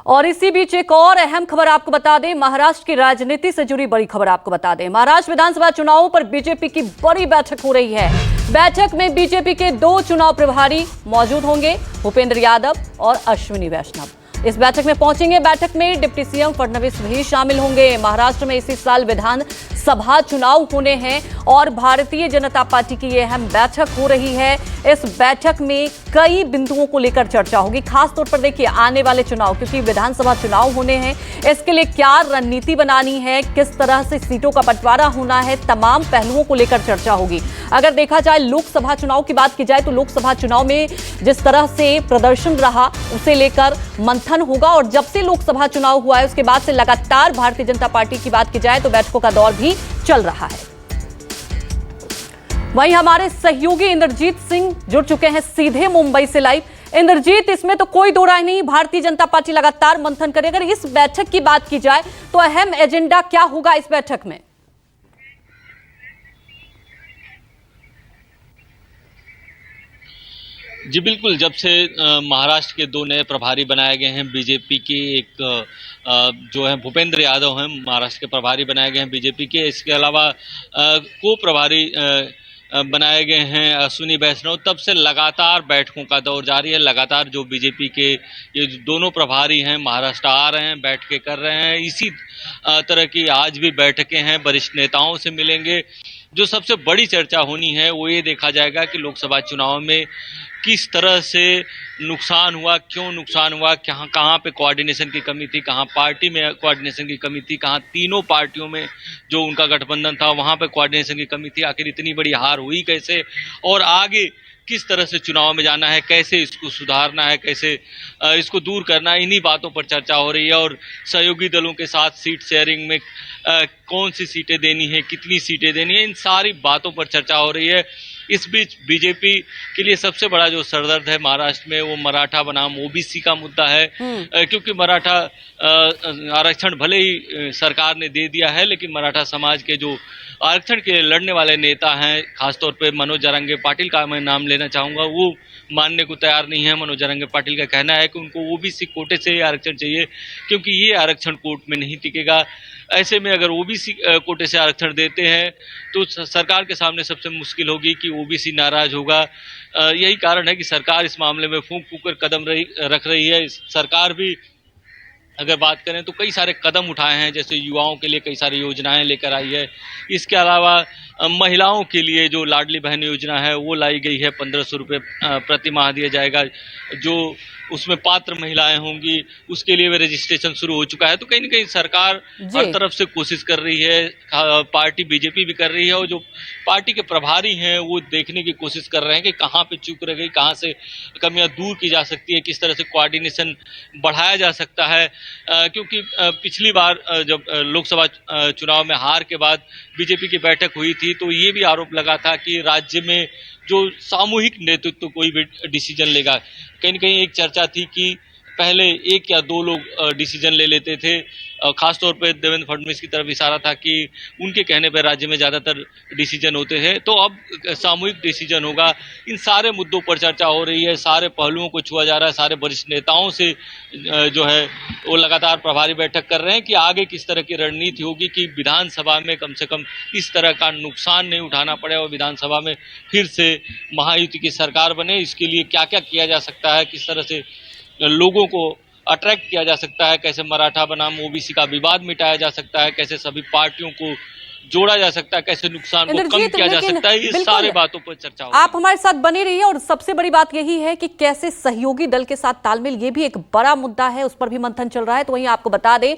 और इसी बीच एक और अहम खबर आपको बता दें, महाराष्ट्र की राजनीति से जुड़ी बड़ी खबर आपको बता दें। महाराष्ट्र विधानसभा चुनावों पर बीजेपी की बड़ी बैठक हो रही है। बैठक में बीजेपी के 2 चुनाव प्रभारी मौजूद होंगे, भूपेंद्र यादव और अश्विनी वैष्णव। इस बैठक में पहुंचेंगे। बैठक में डिप्टी सीएम फडणवीस भी शामिल होंगे। महाराष्ट्र में इसी साल विधानसभा चुनाव होने हैं और भारतीय जनता पार्टी की यह अहम बैठक हो रही है। इस बैठक में कई बिंदुओं को लेकर चर्चा होगी। खास तौर पर देखिए, आने वाले चुनाव, क्योंकि विधानसभा चुनाव होने हैं, इसके लिए क्या रणनीति बनानी है, किस तरह से सीटों का बंटवारा होना है, तमाम पहलुओं को लेकर चर्चा होगी। अगर देखा जाए लोकसभा चुनाव की बात की जाए तो लोकसभा चुनाव में जिस तरह से प्रदर्शन रहा उसे लेकर मंथन होगा। और जब से लोकसभा चुनाव हुआ है उसके बाद से लगातार भारतीय जनता पार्टी की बात की जाए तो बैठकों का दौर भी चल रहा है। वहीं हमारे सहयोगी इंद्रजीत सिंह जुड़ चुके हैं सीधे मुंबई से लाइव। इंद्रजीत, इसमें तो कोई दो राय नहीं, भारतीय जनता पार्टी लगातार मंथन करे। अगर इस बैठक की बात की जाए तो अहम एजेंडा क्या होगा इस बैठक में? जी बिल्कुल, जब से महाराष्ट्र के 2 नए प्रभारी बनाए गए हैं बीजेपी के, एक जो है भूपेंद्र यादव हैं, महाराष्ट्र के प्रभारी बनाए गए हैं बीजेपी के। इसके अलावा को प्रभारी बनाए गए हैं अश्विनी वैष्णव। तब से लगातार बैठकों का दौर जारी है। लगातार जो बीजेपी के ये दोनों प्रभारी हैं महाराष्ट्र आ रहे हैं, बैठकें कर रहे हैं। इसी तरह की आज भी बैठकें हैं, वरिष्ठ नेताओं से मिलेंगे। जो सबसे बड़ी चर्चा होनी है वो ये देखा जाएगा कि लोकसभा चुनाव में किस तरह से नुकसान हुआ, क्यों नुकसान हुआ, कहाँ पे कोऑर्डिनेशन की कमी थी, कहाँ पार्टी में कोऑर्डिनेशन की कमी थी, कहाँ तीनों पार्टियों में जो उनका गठबंधन था वहाँ पे कोऑर्डिनेशन की कमी थी, आखिर इतनी बड़ी हार हुई कैसे, और आगे किस तरह से चुनाव में जाना है, कैसे इसको सुधारना है, कैसे इसको दूर करना है। इन्हीं बातों पर चर्चा हो रही है। और सहयोगी दलों के साथ सीट शेयरिंग में कौन सी सीटें देनी है, कितनी सीटें देनी है, इन सारी बातों पर चर्चा हो रही है। इस बीच बीजेपी के लिए सबसे बड़ा जो सरदर्द है महाराष्ट्र में वो मराठा बनाम ओबीसी का मुद्दा है। क्योंकि मराठा आरक्षण भले ही सरकार ने दे दिया है, लेकिन मराठा समाज के जो आरक्षण के लड़ने वाले नेता हैं, खासतौर पे मनोज जरांगे पाटिल का मैं नाम लेना चाहूँगा, वो मानने को तैयार नहीं है। मनोज जरांगे पाटिल का कहना है कि उनको ओबीसी कोटे से ही आरक्षण चाहिए, क्योंकि ये आरक्षण कोर्ट में नहीं टिकेगा। ऐसे में अगर ओबीसी कोटे से आरक्षण देते हैं तो सरकार के सामने सबसे मुश्किल होगी कि ओबीसी नाराज होगा। यही कारण है कि सरकार इस मामले में फूंक फूंक कर कदम रख रही है। सरकार भी अगर बात करें तो कई सारे कदम उठाए हैं, जैसे युवाओं के लिए कई सारी योजनाएं लेकर आई है। इसके अलावा महिलाओं के लिए जो लाडली बहन योजना है वो लाई गई है, 1500 रुपये प्रति माह दिया जाएगा। जो उसमें पात्र महिलाएं होंगी उसके लिए भी रजिस्ट्रेशन शुरू हो चुका है। तो कहीं ना कहीं सरकार हर तरफ से कोशिश कर रही है, पार्टी बीजेपी भी कर रही है, और जो पार्टी के प्रभारी हैं वो देखने की कोशिश कर रहे हैं कि कहाँ पे चूक रह गई, कहाँ से कमियां दूर की जा सकती है, किस तरह से कोऑर्डिनेशन बढ़ाया जा सकता है। क्योंकि पिछली बार जब लोकसभा चुनाव में हार के बाद बीजेपी की बैठक हुई थी तो ये भी आरोप लगा था कि राज्य में जो सामूहिक नेतृत्व कोई भी डिसीजन लेगा। कहीं न कहीं एक चर्चा थी कि पहले 1 या 2 लोग डिसीजन ले लेते थे। खासतौर पे देवेंद्र फडणवीस की तरफ इशारा था कि उनके कहने पर राज्य में ज़्यादातर डिसीजन होते हैं, तो अब सामूहिक डिसीजन होगा। इन सारे मुद्दों पर चर्चा हो रही है, सारे पहलुओं को छुआ जा रहा है। सारे वरिष्ठ नेताओं से जो है वो लगातार प्रभारी बैठक कर रहे हैं कि आगे किस तरह की रणनीति होगी कि विधानसभा में कम से कम इस तरह का नुकसान नहीं उठाना पड़े और विधानसभा में फिर से महायुति की सरकार बने। इसके लिए क्या क्या किया जा सकता है, किस तरह से लोगों को अट्रैक्ट किया जा सकता है, कैसे मराठा बनाम ओबीसी का विवाद मिटाया जा सकता है, कैसे सभी पार्टियों को जोड़ा जा सकता है, कैसे नुकसान को कम किया जा सकता है, ये सारे बातों पर चर्चा होगी। आप हमारे साथ बने रहिए। और सबसे बड़ी बात यही है कि कैसे सहयोगी दल के साथ तालमेल, ये भी एक बड़ा मुद्दा है, उस पर भी मंथन चल रहा है। तो वहीं आपको बता दें,